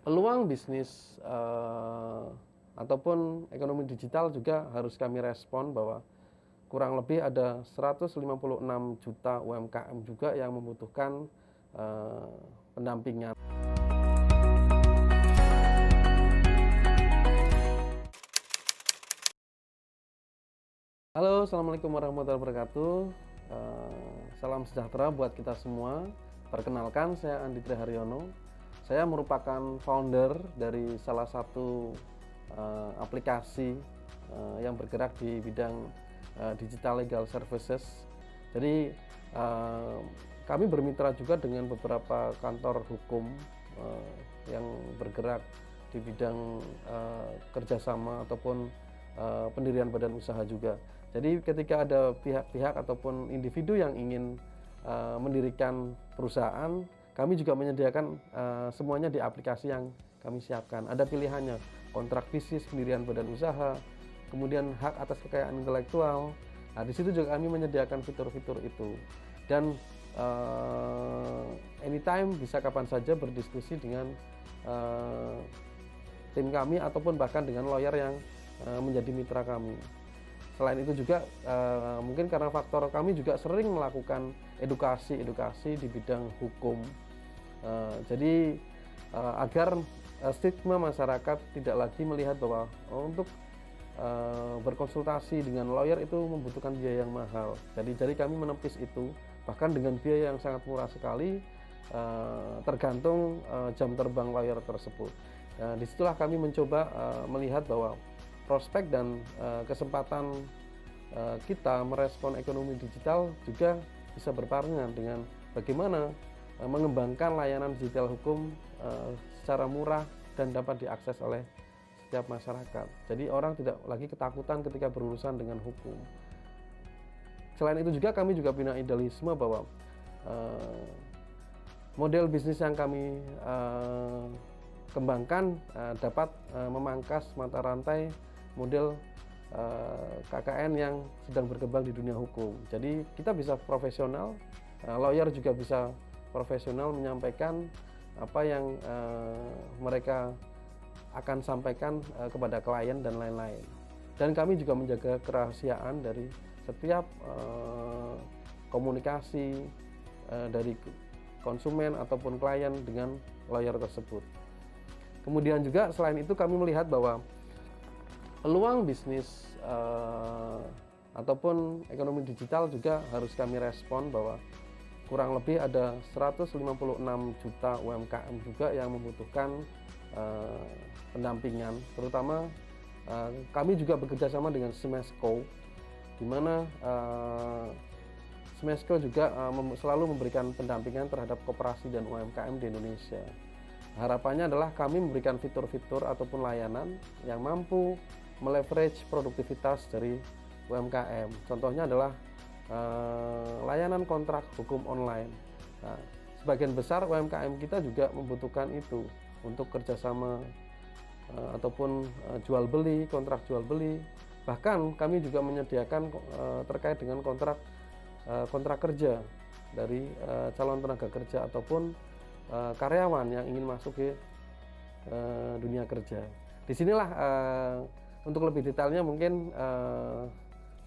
Peluang bisnis ataupun ekonomi digital juga harus kami respon bahwa kurang lebih ada 156 juta UMKM juga yang membutuhkan pendampingan. Halo, assalamualaikum warahmatullahi wabarakatuh. Salam sejahtera buat kita semua. Perkenalkan, saya Andi Triharyono. Saya merupakan founder dari salah satu aplikasi yang bergerak di bidang digital legal services. Jadi kami bermitra juga dengan beberapa kantor hukum yang bergerak di bidang kerjasama ataupun pendirian badan usaha juga. Jadi ketika ada pihak-pihak ataupun individu yang ingin mendirikan perusahaan, kami juga menyediakan semuanya di aplikasi yang kami siapkan. Ada pilihannya, kontrak bisnis, pendirian badan usaha, kemudian hak atas kekayaan intelektual. Nah, di situ juga kami menyediakan fitur-fitur itu. Dan anytime, bisa kapan saja berdiskusi dengan tim kami ataupun bahkan dengan lawyer yang menjadi mitra kami. Selain itu juga mungkin karena faktor kami juga sering melakukan edukasi di bidang hukum. Jadi agar stigma masyarakat tidak lagi melihat bahwa untuk berkonsultasi dengan lawyer itu membutuhkan biaya yang mahal. Jadi kami menepis itu, bahkan dengan biaya yang sangat murah sekali, tergantung jam terbang lawyer tersebut. Disitulah kami mencoba melihat bahwa prospek dan kesempatan kita merespon ekonomi digital juga bisa berbarengan dengan bagaimana mengembangkan layanan digital hukum secara murah dan dapat diakses oleh setiap masyarakat. Jadi orang tidak lagi ketakutan ketika berurusan dengan hukum. Selain itu juga kami juga punya idealisme bahwa model bisnis yang kami kembangkan dapat memangkas mata rantai model KKN yang sedang berkembang di dunia hukum. Jadi kita bisa profesional, lawyer juga bisa profesional menyampaikan apa yang mereka akan sampaikan kepada klien dan lain-lain. Dan kami juga menjaga kerahasiaan dari setiap komunikasi dari konsumen ataupun klien dengan lawyer tersebut. Kemudian juga selain itu kami melihat bahwa peluang bisnis ataupun ekonomi digital juga harus kami respon bahwa kurang lebih ada 156 juta UMKM juga yang membutuhkan pendampingan. Terutama kami juga bekerja sama dengan Smesco, di mana Smesco juga selalu memberikan pendampingan terhadap koperasi dan UMKM di Indonesia. Harapannya adalah kami memberikan fitur-fitur ataupun layanan yang mampu meleverage produktivitas dari UMKM. Contohnya adalah layanan kontrak hukum online. Nah, sebagian besar UMKM kita juga membutuhkan itu untuk kerjasama ataupun jual beli, kontrak jual beli. Bahkan kami juga menyediakan terkait dengan kontrak kerja dari calon tenaga kerja ataupun karyawan yang ingin masuk ke dunia kerja. Disinilah untuk lebih detailnya mungkin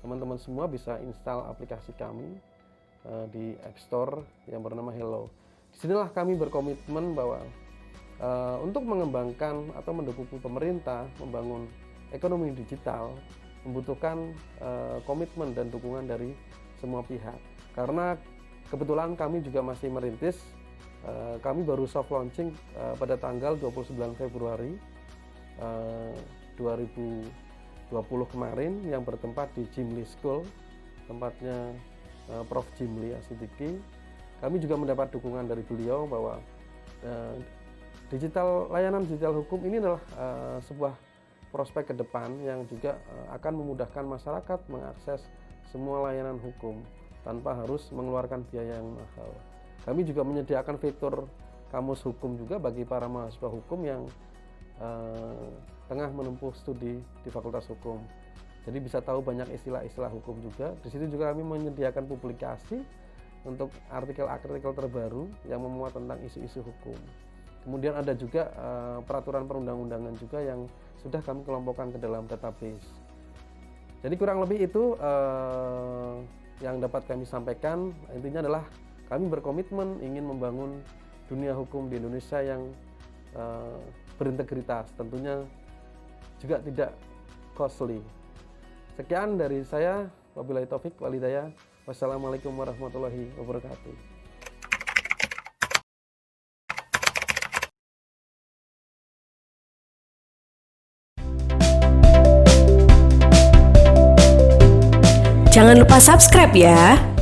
teman-teman semua bisa install aplikasi kami di App Store yang bernama Hello. Disinilah kami berkomitmen bahwa untuk mengembangkan atau mendukung pemerintah membangun ekonomi digital membutuhkan komitmen dan dukungan dari semua pihak. Karena kebetulan kami juga masih merintis, kami baru soft launching pada tanggal 29 Februari 2020 kemarin yang bertempat di Jimli School, tempatnya Prof. Jimli Asidiki. Kami juga mendapat dukungan dari beliau bahwa layanan digital hukum ini adalah sebuah prospek ke depan yang juga akan memudahkan masyarakat mengakses semua layanan hukum tanpa harus mengeluarkan biaya yang mahal. Kami juga menyediakan fitur kamus hukum juga bagi para mahasiswa hukum yang tengah menempuh studi di Fakultas Hukum. Jadi bisa tahu banyak istilah-istilah hukum juga. Di situ juga kami menyediakan publikasi untuk artikel-artikel terbaru yang memuat tentang isu-isu hukum. Kemudian ada juga peraturan perundang-undangan juga yang sudah kami kelompokkan ke dalam database. Jadi kurang lebih itu yang dapat kami sampaikan. Intinya adalah kami berkomitmen ingin membangun dunia hukum di Indonesia yang berintegritas, tentunya juga tidak costly. Sekian dari saya, wabillahi taufik wal hidayah. Wassalamualaikum warahmatullahi wabarakatuh. Jangan lupa subscribe ya.